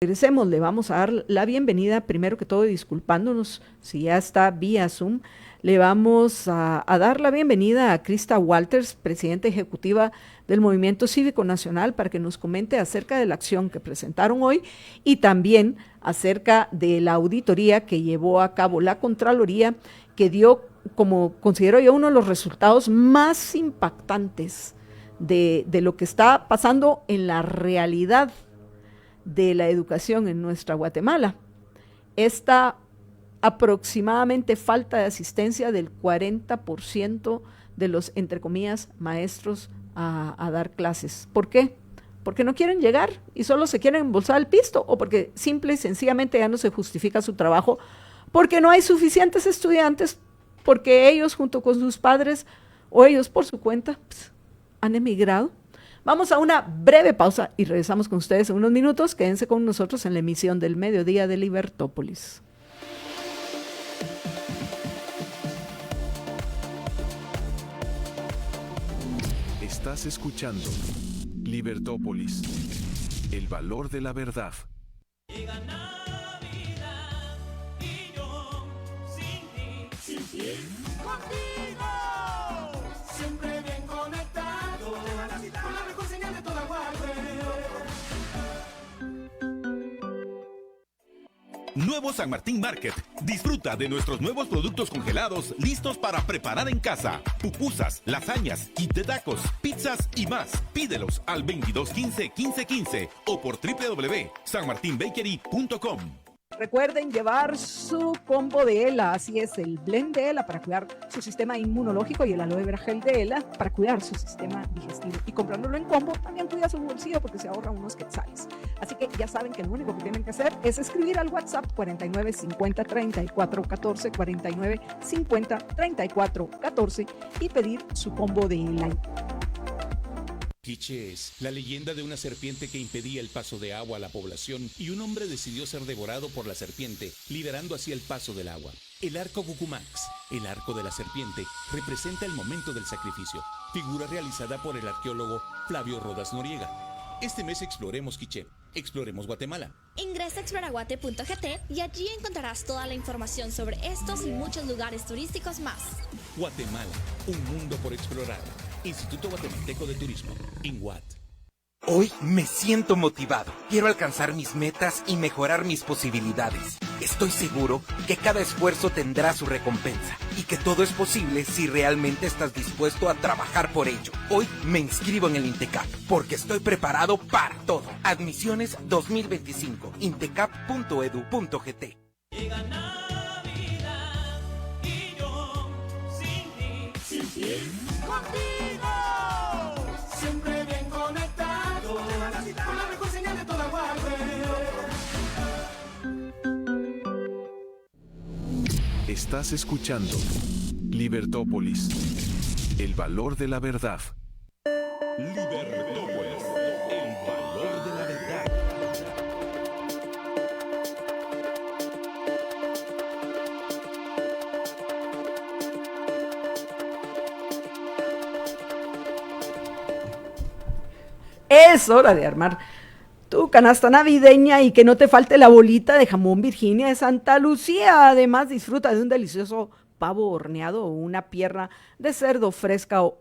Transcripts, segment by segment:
Regresemos, le vamos a dar la bienvenida, primero que todo, disculpándonos si ya está vía Zoom, le vamos a dar la bienvenida a Krista Walters, presidenta ejecutiva del Movimiento Cívico Nacional, para que nos comente acerca de la acción que presentaron hoy y también acerca de la auditoría que llevó a cabo la Contraloría, que dio, como considero yo, uno de los resultados más impactantes de lo que está pasando en la realidad de la educación en nuestra Guatemala. Esta aproximadamente falta de asistencia del 40% de los, entre comillas, maestros a dar clases. ¿Por qué? Porque no quieren llegar y solo se quieren embolsar el pisto, o porque simple y sencillamente ya no se justifica su trabajo, porque no hay suficientes estudiantes, porque ellos junto con sus padres o ellos por su cuenta pues, han emigrado. Vamos a una breve pausa y regresamos con ustedes en unos minutos. Quédense con nosotros en la emisión del mediodía de Libertópolis. Estás escuchando Libertópolis, el valor de la verdad. Llega Navidad y yo sin ti, contigo, siempre bien conectado, con la mejor señal de toda Guate. Nuevo San Martín Market. Disfruta de nuestros nuevos productos congelados listos para preparar en casa. Pupusas, lasañas, kit de tacos, pizzas y más. Pídelos al 2215-1515 o por www.sanmartinbakery.com. Recuerden llevar su combo de ELA, así es, el blend de ELA para cuidar su sistema inmunológico y el aloe vera gel de ELA para cuidar su sistema digestivo. Y comprándolo en combo también cuida su bolsillo porque se ahorra unos quetzales. Así que ya saben que lo único que tienen que hacer es escribir al WhatsApp 49 50 34 14, 49 50 34 14 y pedir su combo de ELA. Quiché es la leyenda de una serpiente que impedía el paso de agua a la población y un hombre decidió ser devorado por la serpiente, liberando así el paso del agua. El arco Cucumax, el arco de la serpiente, representa el momento del sacrificio, figura realizada por el arqueólogo Flavio Rodas Noriega. Este mes exploremos Quiché, exploremos Guatemala. Ingresa a exploraguate.gt y allí encontrarás toda la información sobre estos y muchos lugares turísticos más. Guatemala, un mundo por explorar. Instituto Guatemalteco de Turismo, INGUAT. Hoy me siento motivado. Quiero alcanzar mis metas y mejorar mis posibilidades. Estoy seguro que cada esfuerzo tendrá su recompensa y que todo es posible si realmente estás dispuesto a trabajar por ello. Hoy me inscribo en el INTECAP porque estoy preparado para todo. Admisiones 2025, intecap.edu.gt. Llega Navidad y yo sin ti, contigo, siempre bien conectado, con la mejor señal de toda Guate. Estás escuchando Libertópolis, el valor de la verdad. Libertópolis, el valor de la verdad. Es hora de armar tu canasta navideña y que no te falte la bolita de jamón Virginia de Santa Lucía. Además, disfruta de un delicioso pavo horneado o una pierna de cerdo fresca o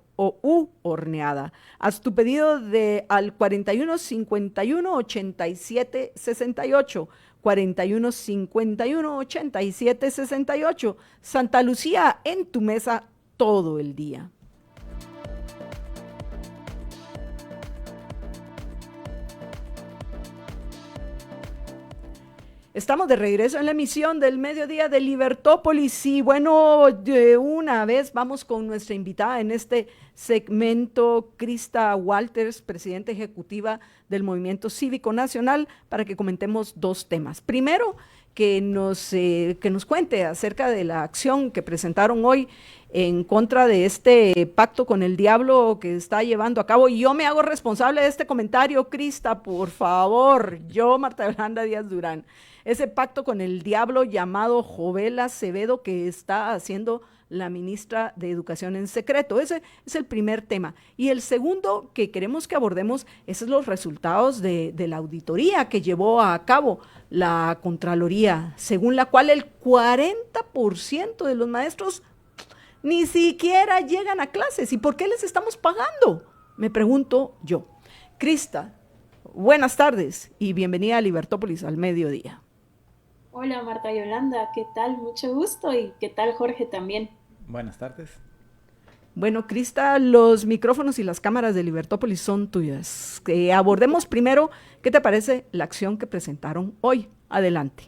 horneada. Haz tu pedido al 41 51 87 68. 41 51 87 68. Santa Lucía en tu mesa todo el día. Estamos de regreso en la emisión del mediodía de Libertópolis y bueno, de una vez vamos con nuestra invitada en este segmento, Krista Walters, presidenta ejecutiva del Movimiento Cívico Nacional, para que comentemos dos temas. Primero, que nos cuente acerca de la acción que presentaron hoy en contra de este pacto con el diablo que está llevando a cabo. Y yo me hago responsable de este comentario, Krista, por favor. Yo, Marta Yolanda Díaz Durán. Ese pacto con el diablo llamado Jovel Acevedo que está haciendo la ministra de Educación en secreto. Ese es el primer tema. Y el segundo que queremos que abordemos es los resultados de la auditoría que llevó a cabo la Contraloría, según la cual el 40% de los maestros ni siquiera llegan a clases. ¿Y por qué les estamos pagando? Me pregunto yo. Crista, buenas tardes y bienvenida a Libertópolis al mediodía. Hola Marta Yolanda, ¿qué tal? Mucho gusto y ¿qué tal Jorge también? Buenas tardes. Bueno, Crista, los micrófonos y las cámaras de Libertópolis son tuyas. Abordemos primero, ¿qué te parece la acción que presentaron hoy? Adelante.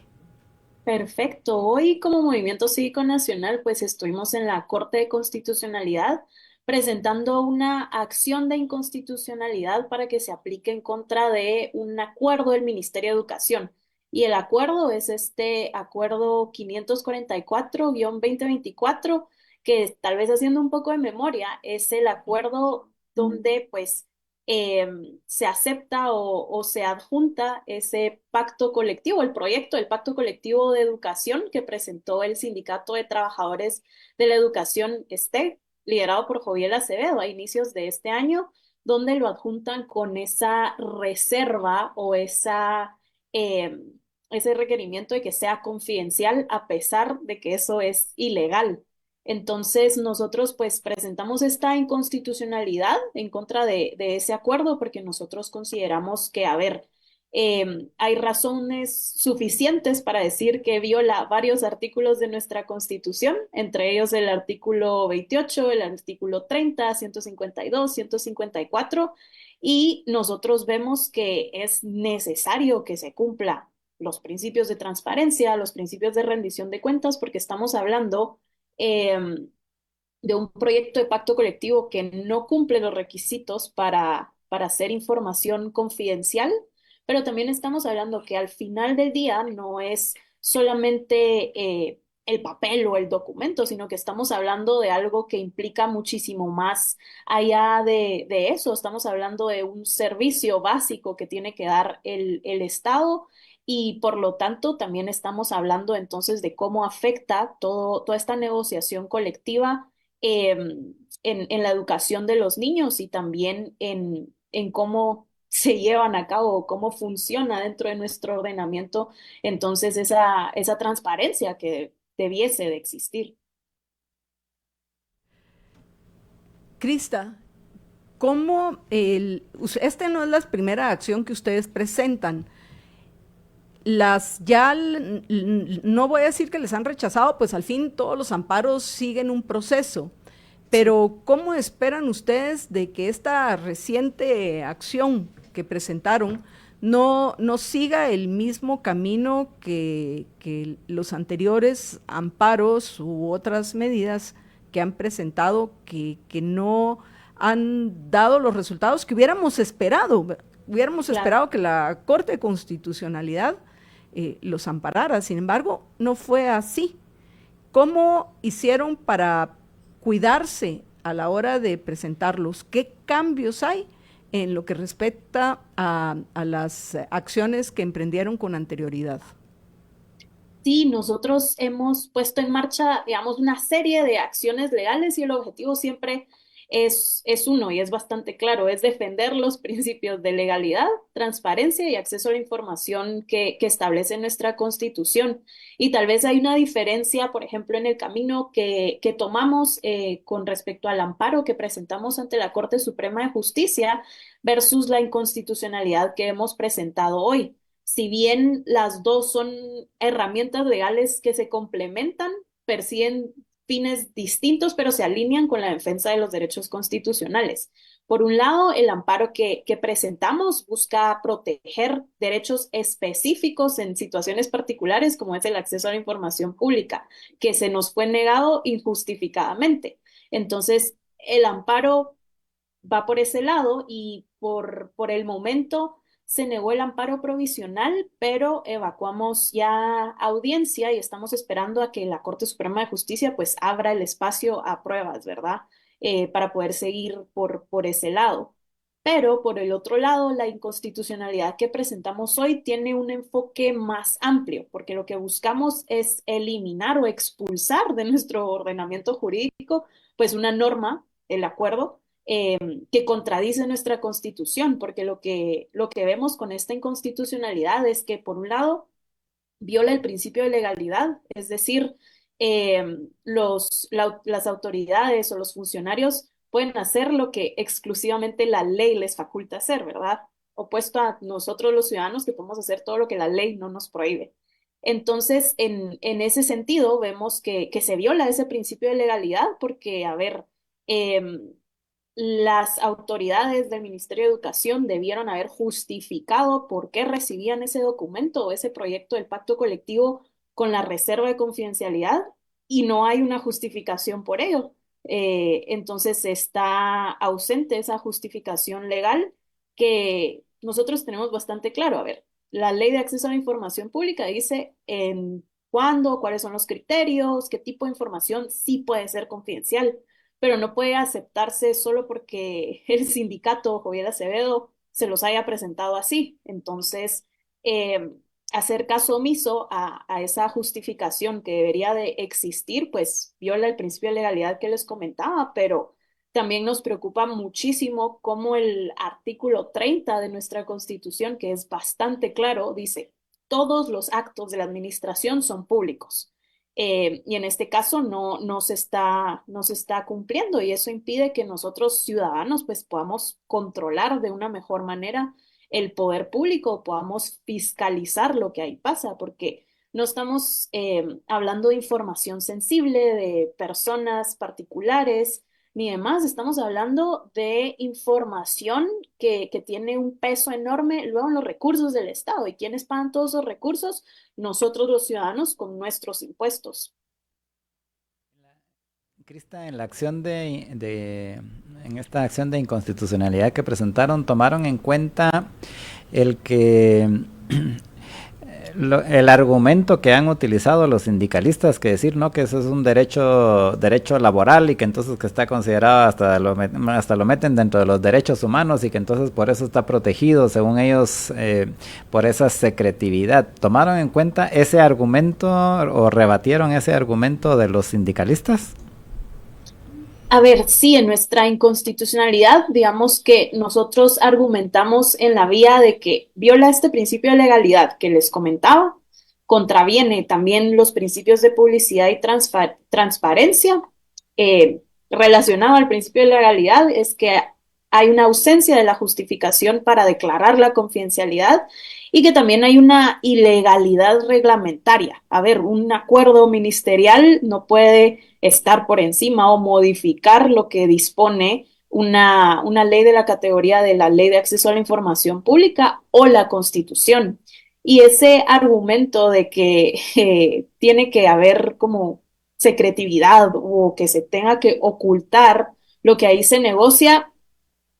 Perfecto. Hoy como Movimiento Cívico Nacional pues estuvimos en la Corte de Constitucionalidad presentando una acción de inconstitucionalidad para que se aplique en contra de un acuerdo del Ministerio de Educación. Y el acuerdo es este acuerdo 544-2024, que tal vez haciendo un poco de memoria, es el acuerdo donde pues se acepta o se adjunta ese pacto colectivo, el proyecto del Pacto Colectivo de Educación que presentó el Sindicato de Trabajadores de la Educación liderado por Joviel Acevedo a inicios de este año, donde lo adjuntan con esa reserva o eh, ese requerimiento de que sea confidencial a pesar de que eso es ilegal. Entonces, nosotros pues presentamos esta inconstitucionalidad en contra de ese acuerdo porque nosotros consideramos que, a ver, hay razones suficientes para decir que viola varios artículos de nuestra Constitución, entre ellos el artículo 28, el artículo 30, 152, 154, y nosotros vemos que es necesario que se cumpla los principios de transparencia, los principios de rendición de cuentas, porque estamos hablando de un proyecto de pacto colectivo que no cumple los requisitos para hacer información confidencial, pero también estamos hablando que al final del día no es solamente el papel o el documento, sino que estamos hablando de algo que implica muchísimo más allá de eso. Estamos hablando de un servicio básico que tiene que dar el Estado y por lo tanto también estamos hablando entonces de cómo afecta toda esta negociación colectiva en la educación de los niños y también en cómo se llevan a cabo, cómo funciona dentro de nuestro ordenamiento, entonces esa transparencia que debiese de existir. Crista, ¿cómo este no es la primera acción que ustedes presentan? No voy a decir que les han rechazado, pues al fin todos los amparos siguen un proceso, pero ¿cómo esperan ustedes de que esta reciente acción que presentaron no siga el mismo camino que los anteriores amparos u otras medidas que han presentado que no han dado los resultados que hubiéramos esperado? Hubiéramos Claro. esperado que la Corte de Constitucionalidad los amparara, sin embargo, no fue así. ¿Cómo hicieron para cuidarse a la hora de presentarlos? ¿Qué cambios hay en lo que respecta a las acciones que emprendieron con anterioridad? Sí, nosotros hemos puesto en marcha, digamos, una serie de acciones legales y el objetivo siempre es uno y es bastante claro, es defender los principios de legalidad, transparencia y acceso a la información que establece nuestra Constitución. Y tal vez hay una diferencia, por ejemplo, en el camino que tomamos con respecto al amparo que presentamos ante la Corte Suprema de Justicia versus la inconstitucionalidad que hemos presentado hoy. Si bien las dos son herramientas legales que se complementan, persiguen fines distintos, pero se alinean con la defensa de los derechos constitucionales. Por un lado, el amparo que presentamos busca proteger derechos específicos en situaciones particulares, como es el acceso a la información pública, que se nos fue negado injustificadamente. Entonces, el amparo va por ese lado y por el momento se negó el amparo provisional, pero evacuamos ya audiencia y estamos esperando a que la Corte Suprema de Justicia pues abra el espacio a pruebas, ¿verdad? Para poder seguir por ese lado. Pero por el otro lado, la inconstitucionalidad que presentamos hoy tiene un enfoque más amplio, porque lo que buscamos es eliminar o expulsar de nuestro ordenamiento jurídico, pues una norma, el acuerdo, que contradice nuestra constitución, porque lo que vemos con esta inconstitucionalidad es que, por un lado, viola el principio de legalidad, es decir, las autoridades o los funcionarios pueden hacer lo que exclusivamente la ley les faculta hacer, ¿verdad? Opuesto a nosotros los ciudadanos que podemos hacer todo lo que la ley no nos prohíbe. Entonces, en ese sentido, vemos que se viola ese principio de legalidad porque, a ver, las autoridades del Ministerio de Educación debieron haber justificado por qué recibían ese documento o ese proyecto del pacto colectivo con la reserva de confidencialidad y no hay una justificación por ello. Entonces está ausente esa justificación legal que nosotros tenemos bastante claro. A ver, la Ley de Acceso a la Información Pública dice en cuándo, cuáles son los criterios, qué tipo de información sí puede ser confidencial, pero no puede aceptarse solo porque el sindicato Joviel Acevedo se los haya presentado así. Entonces, eh, hacer caso omiso a esa justificación que debería de existir, pues viola el principio de legalidad que les comentaba, pero también nos preocupa muchísimo cómo el artículo 30 de nuestra Constitución, que es bastante claro, dice, todos los actos de la administración son públicos. Y en este caso no se está cumpliendo y eso impide que nosotros ciudadanos pues podamos controlar de una mejor manera el poder público, podamos fiscalizar lo que ahí pasa, porque no estamos hablando de información sensible de personas particulares ni demás, estamos hablando de información que tiene un peso enorme luego en los recursos del Estado. ¿Y quiénes pagan todos esos recursos? Nosotros los ciudadanos con nuestros impuestos. Crista, en esta acción de inconstitucionalidad que presentaron, tomaron en cuenta el que el argumento que han utilizado los sindicalistas, que decir, ¿no?, que eso es un derecho laboral y que entonces que está considerado hasta lo meten dentro de los derechos humanos y que entonces por eso está protegido, según ellos, por esa secretividad. ¿Tomaron en cuenta ese argumento o rebatieron ese argumento de los sindicalistas? A ver, sí, en nuestra inconstitucionalidad, digamos que nosotros argumentamos en la vía de que viola este principio de legalidad que les comentaba, contraviene también los principios de publicidad y transparencia. Relacionado al principio de legalidad es que hay una ausencia de la justificación para declarar la confidencialidad y que también hay una ilegalidad reglamentaria. A ver, un acuerdo ministerial no puede estar por encima o modificar lo que dispone una ley de la categoría de la Ley de Acceso a la Información Pública o la Constitución. Y ese argumento de que tiene que haber como secretividad o que se tenga que ocultar lo que ahí se negocia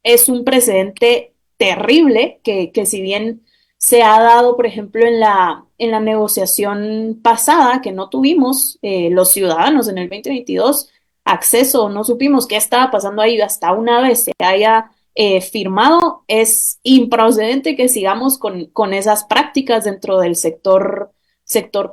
es un precedente terrible que si bien se ha dado, por ejemplo, en la negociación pasada que no tuvimos los ciudadanos en el 2022 acceso, no supimos qué estaba pasando ahí hasta una vez se haya firmado, es improcedente que sigamos con esas prácticas dentro del sector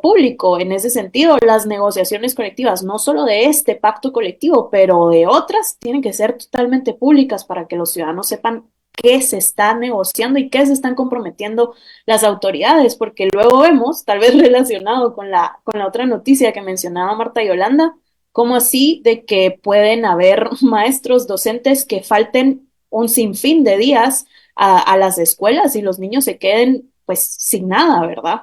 público. En ese sentido, las negociaciones colectivas, no solo de este pacto colectivo, pero de otras, tienen que ser totalmente públicas para que los ciudadanos sepan qué se está negociando y qué se están comprometiendo las autoridades, porque luego vemos, tal vez relacionado con la otra noticia que mencionaba Marta Yolanda, como así de que pueden haber maestros, docentes que falten un sinfín de días a las escuelas y los niños se queden pues sin nada, ¿verdad?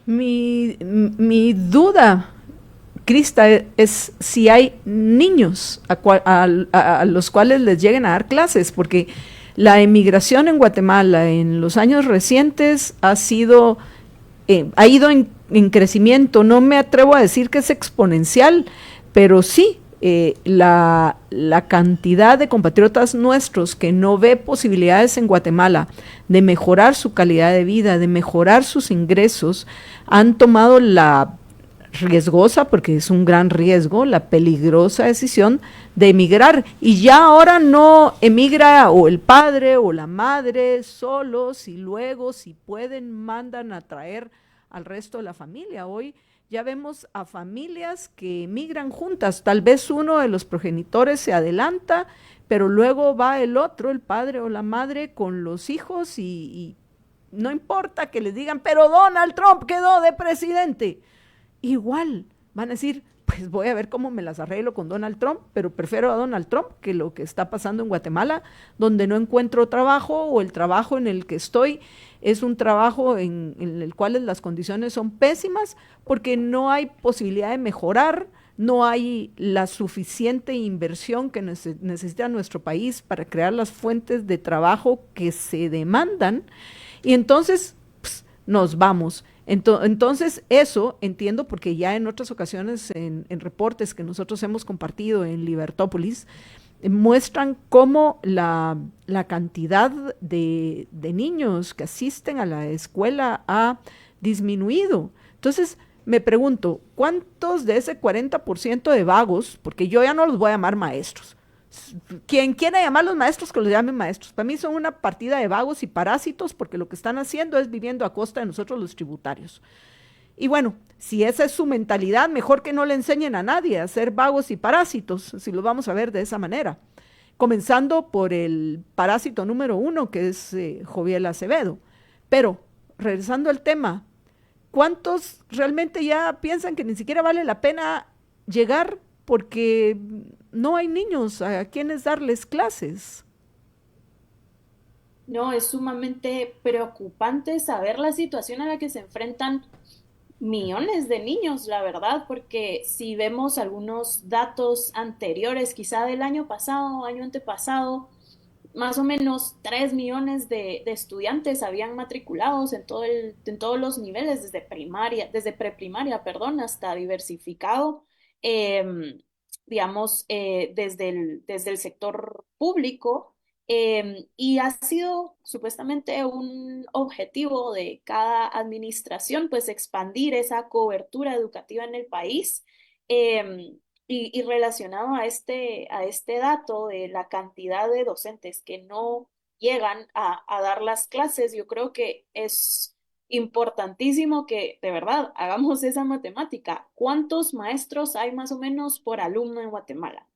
Mi duda, Crista, es si hay niños a los cuales les lleguen a dar clases, porque la emigración en Guatemala en los años recientes ha ido en crecimiento. No me atrevo a decir que es exponencial, pero sí, la cantidad de compatriotas nuestros que no ve posibilidades en Guatemala de mejorar su calidad de vida, de mejorar sus ingresos, han tomado la riesgosa, porque es un gran riesgo, la peligrosa decisión de emigrar. Y ya ahora no emigra o el padre o la madre solos y luego, si pueden, mandan a traer al resto de la familia. Hoy ya vemos a familias que emigran juntas. Tal vez uno de los progenitores se adelanta, pero luego va el otro, el padre o la madre, con los hijos y no importa que les digan, pero Donald Trump quedó de presidente. Igual van a decir, pues voy a ver cómo me las arreglo con Donald Trump, pero prefiero a Donald Trump que lo que está pasando en Guatemala, donde no encuentro trabajo o el trabajo en el que estoy es un trabajo en el cual las condiciones son pésimas porque no hay posibilidad de mejorar, no hay la suficiente inversión que necesita nuestro país para crear las fuentes de trabajo que se demandan y entonces nos vamos. Entonces, eso entiendo porque ya en otras ocasiones, en reportes que nosotros hemos compartido en Libertópolis, muestran cómo la cantidad de niños que asisten a la escuela ha disminuido. Entonces, me pregunto, ¿cuántos de ese 40% de vagos, porque yo ya no los voy a llamar maestros, quien quiera llamar a los maestros, que los llamen maestros. Para mí son una partida de vagos y parásitos porque lo que están haciendo es viviendo a costa de nosotros los tributarios. Y bueno, si esa es su mentalidad, mejor que no le enseñen a nadie a ser vagos y parásitos, si lo vamos a ver de esa manera. Comenzando por el parásito número 1, que es Joviel Acevedo. Pero, regresando al tema, ¿cuántos realmente ya piensan que ni siquiera vale la pena llegar porque no hay niños a quienes darles clases? No, es sumamente preocupante saber la situación a la que se enfrentan millones de niños, la verdad, porque si vemos algunos datos anteriores, quizá del año pasado, año antepasado, más o menos 3 millones de estudiantes habían matriculados en todos los niveles, desde primaria, desde preprimaria, perdón, hasta diversificado, em, digamos, desde el sector público. Y ha sido supuestamente un objetivo de cada administración, pues expandir esa cobertura educativa en el país. Y relacionado a este dato de la cantidad de docentes que no llegan a dar las clases, yo creo que es importantísimo que de verdad hagamos esa matemática. ¿Cuántos maestros hay más o menos por alumno en Guatemala?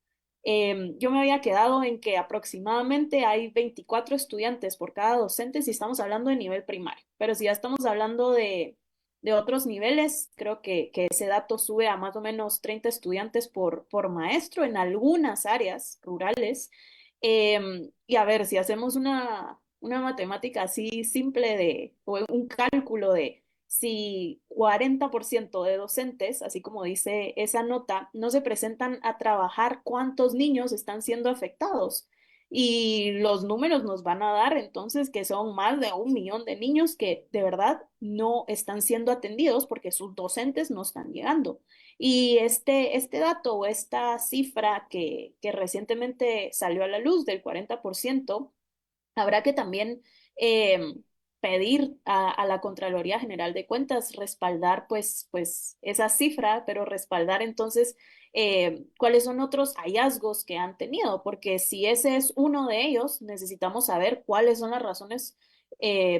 Yo me había quedado en que aproximadamente hay 24 estudiantes por cada docente si estamos hablando de nivel primario, pero si ya estamos hablando de otros niveles, creo que ese dato sube a más o menos 30 estudiantes por maestro en algunas áreas rurales. Y a ver, si hacemos una matemática así simple o un cálculo de si 40% de docentes, así como dice esa nota, no se presentan a trabajar, ¿cuántos niños están siendo afectados? Y los números nos van a dar entonces que son más de 1 millón de niños que de verdad no están siendo atendidos porque sus docentes no están llegando. Y este dato o esta cifra que recientemente salió a la luz del 40%, habrá que también pedir a la Contraloría General de Cuentas respaldar pues esa cifra, pero respaldar entonces cuáles son otros hallazgos que han tenido, porque si ese es uno de ellos, necesitamos saber cuáles son las razones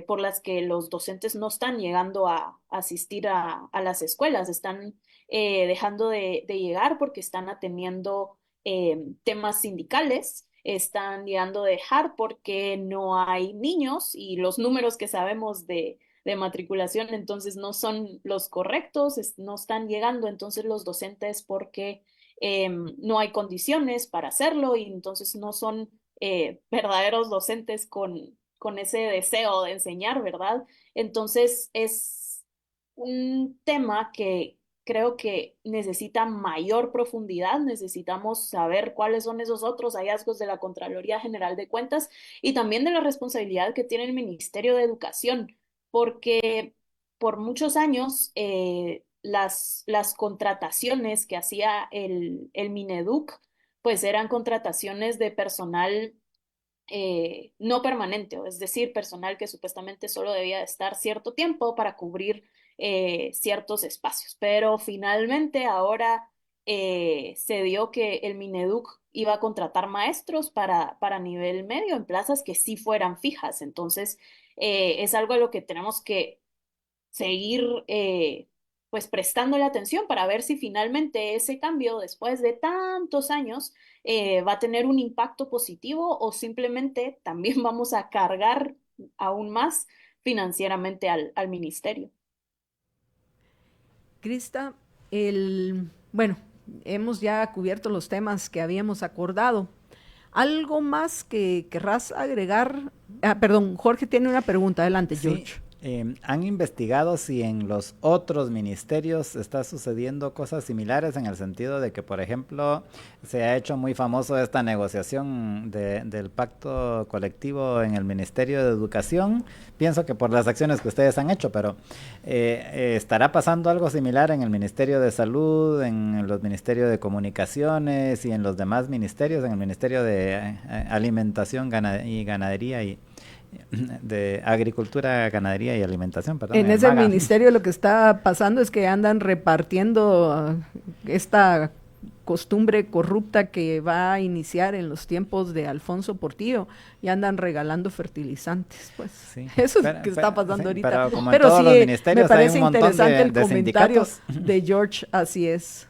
por las que los docentes no están llegando a asistir a las escuelas, están dejando de llegar porque están atendiendo temas sindicales, están llegando a dejar porque no hay niños y los números que sabemos de matriculación entonces no son los correctos, no están llegando entonces los docentes porque no hay condiciones para hacerlo y entonces no son verdaderos docentes con ese deseo de enseñar, ¿verdad? Entonces es un tema que creo que necesita mayor profundidad, necesitamos saber cuáles son esos otros hallazgos de la Contraloría General de Cuentas y también de la responsabilidad que tiene el Ministerio de Educación, porque por muchos años las contrataciones que hacía el Mineduc, pues eran contrataciones de personal no permanente, o es decir, personal que supuestamente solo debía de estar cierto tiempo para cubrir ciertos espacios. Pero finalmente ahora se dio que el Mineduc iba a contratar maestros para nivel medio en plazas que sí fueran fijas. Entonces, es algo a lo que tenemos que seguir pues prestándole atención para ver si finalmente ese cambio, después de tantos años, va a tener un impacto positivo o simplemente también vamos a cargar aún más financieramente al ministerio. Crista, bueno, hemos ya cubierto los temas que habíamos acordado. ¿Algo más que querrás agregar? Perdón, Jorge tiene una pregunta. Adelante, Sí, George. ¿han investigado si en los otros ministerios está sucediendo cosas similares en el sentido de que, por ejemplo, se ha hecho muy famoso esta negociación del pacto colectivo en el Ministerio de Educación? Pienso que por las acciones que ustedes han hecho, pero ¿estará pasando algo similar en el Ministerio de Salud, en los Ministerios de Comunicaciones y en los demás ministerios, en el Ministerio de Alimentación y Ganadería y de Agricultura, Ganadería y Alimentación, perdón, En el ese MAGA? ministerio lo que está pasando es que andan repartiendo esta costumbre corrupta que va a iniciar en los tiempos de Alfonso Portillo y andan regalando fertilizantes, pues. Sí, Eso es pero- lo que está pasando sí, ahorita. pero como en Pero todos sí, los me ministerios hay parece un montón interesante el de comentario sindicatos. de George, así es.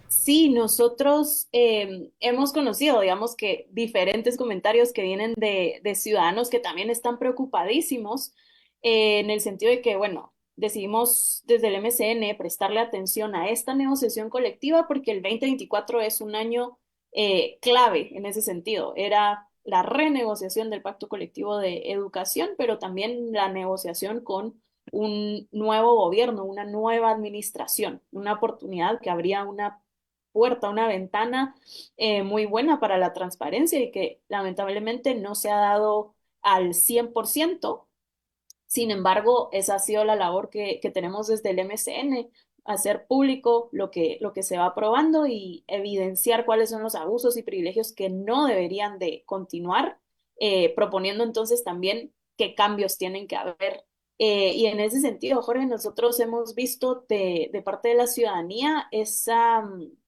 Sí, nosotros hemos conocido, digamos que diferentes comentarios que vienen de ciudadanos que también están preocupadísimos en el sentido de que, bueno, decidimos desde el MCN prestarle atención a esta negociación colectiva porque el 2024 es un año clave en ese sentido. Era la renegociación del pacto colectivo de educación, pero también la negociación con un nuevo gobierno, una nueva administración, una oportunidad que habría una puerta, una ventana muy buena para la transparencia y que lamentablemente no se ha dado al 100%. Sin embargo, esa ha sido la labor que tenemos desde el MCN, hacer público lo que se va aprobando y evidenciar cuáles son los abusos y privilegios que no deberían de continuar, proponiendo entonces también qué cambios tienen que haber. Y en ese sentido, Jorge, nosotros hemos visto de parte de la ciudadanía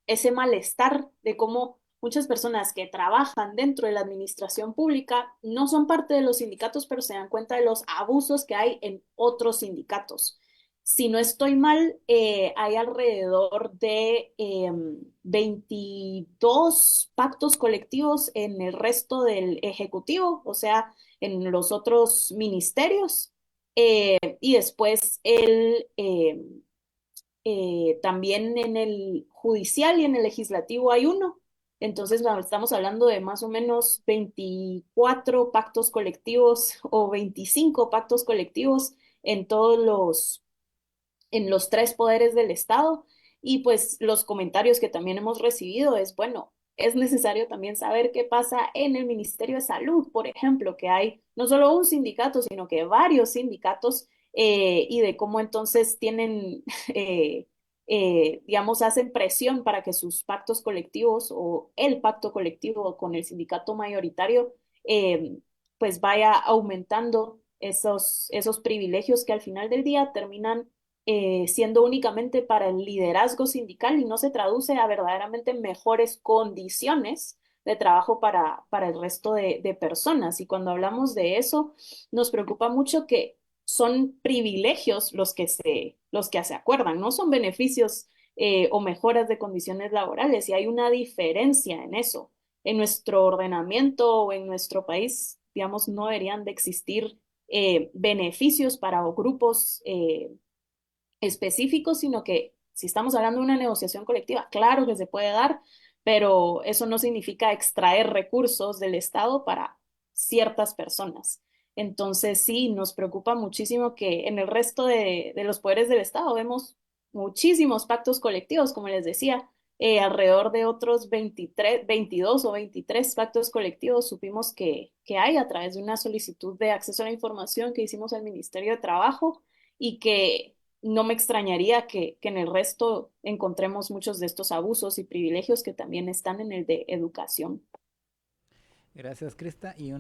ese malestar de cómo muchas personas que trabajan dentro de la administración pública no son parte de los sindicatos, pero se dan cuenta de los abusos que hay en otros sindicatos. Si no estoy mal, hay alrededor de 22 pactos colectivos en el resto del Ejecutivo, o sea, en los otros ministerios. Y después también en el judicial y en el legislativo hay uno. Entonces, bueno, estamos hablando de más o menos 24 pactos colectivos o 25 pactos colectivos en en los tres poderes del Estado. Y pues los comentarios que también hemos recibido es, bueno, es necesario también saber qué pasa en el Ministerio de Salud, por ejemplo, que hay no solo un sindicato, sino que varios sindicatos y de cómo entonces tienen, digamos, hacen presión para que sus pactos colectivos o el pacto colectivo con el sindicato mayoritario, pues vaya aumentando esos privilegios que al final del día terminan siendo únicamente para el liderazgo sindical y no se traduce a verdaderamente mejores condiciones de trabajo para el resto de personas. Y cuando hablamos de eso, nos preocupa mucho que son privilegios los que se acuerdan, no son beneficios o mejoras de condiciones laborales, y hay una diferencia en eso. En nuestro ordenamiento o en nuestro país, digamos, no deberían de existir beneficios para grupos específicos, sino que si estamos hablando de una negociación colectiva, claro que se puede dar, pero eso no significa extraer recursos del Estado para ciertas personas. Entonces, sí, nos preocupa muchísimo que en el resto de los poderes del Estado vemos muchísimos pactos colectivos, como les decía, alrededor de otros 23, 22 o 23 pactos colectivos supimos que hay a través de una solicitud de acceso a la información que hicimos al Ministerio de Trabajo y que no me extrañaría que en el resto encontremos muchos de estos abusos y privilegios que también están en el de educación. Gracias, Crista. Y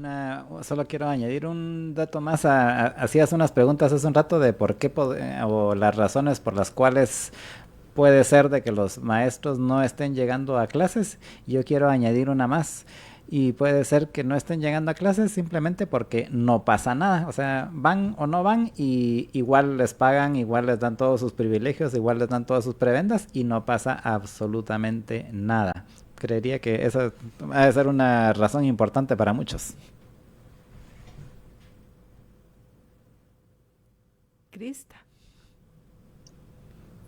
solo quiero añadir un dato más. Hacías unas preguntas hace un rato de por qué o las razones por las cuales puede ser de que los maestros no estén llegando a clases. Yo quiero añadir una más. Y puede ser que no estén llegando a clases simplemente porque no pasa nada. O sea, van o no van y igual les pagan, igual les dan todos sus privilegios, igual les dan todas sus prebendas y no pasa absolutamente nada. Creería que esa ha de ser una razón importante para muchos. Crista.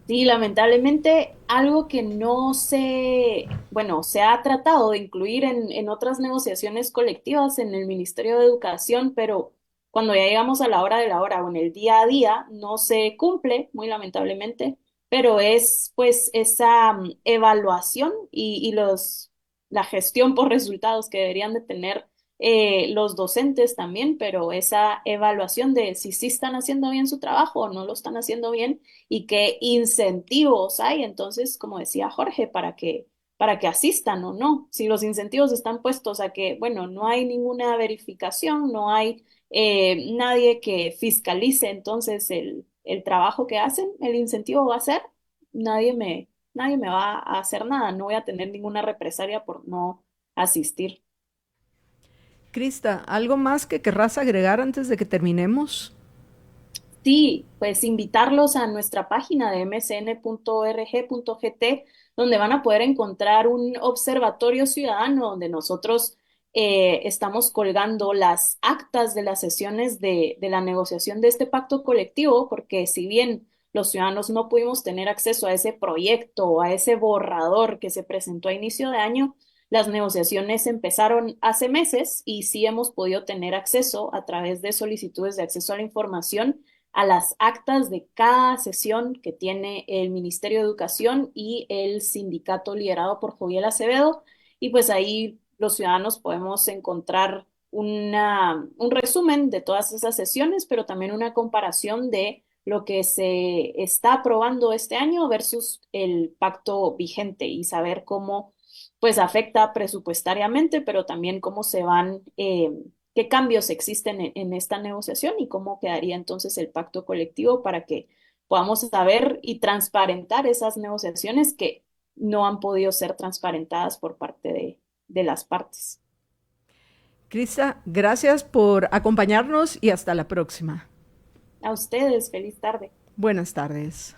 Sí, lamentablemente algo que no se, bueno, se ha tratado de incluir en otras negociaciones colectivas en el Ministerio de Educación, pero cuando ya llegamos a la hora de la hora o en el día a día no se cumple, muy lamentablemente, pero es pues esa evaluación la gestión por resultados que deberían de tener los docentes también, pero esa evaluación de si sí están haciendo bien su trabajo o no lo están haciendo bien y qué incentivos hay, entonces, como decía Jorge, para que asistan o no. Si los incentivos están puestos a que, bueno, no hay ninguna verificación, no hay nadie que fiscalice entonces el trabajo que hacen, el incentivo va a ser, nadie me va a hacer nada, no voy a tener ninguna represalia por no asistir. Crista, ¿algo más que querrás agregar antes de que terminemos? Sí, pues invitarlos a nuestra página de msn.org.gt, donde van a poder encontrar un observatorio ciudadano donde nosotros estamos colgando las actas de las sesiones de la negociación de este pacto colectivo, porque si bien los ciudadanos no pudimos tener acceso a ese proyecto o a ese borrador que se presentó a inicio de año, las negociaciones empezaron hace meses y sí hemos podido tener acceso a través de solicitudes de acceso a la información a las actas de cada sesión que tiene el Ministerio de Educación y el sindicato liderado por Joviel Acevedo. Y pues ahí los ciudadanos podemos encontrar un resumen de todas esas sesiones, pero también una comparación de lo que se está aprobando este año versus el pacto vigente y saber cómo pues afecta presupuestariamente, pero también cómo se van qué cambios existen en esta negociación y cómo quedaría entonces el pacto colectivo para que podamos saber y transparentar esas negociaciones que no han podido ser transparentadas por parte de las partes. Crista, gracias por acompañarnos y hasta la próxima. A ustedes, feliz tarde. Buenas tardes.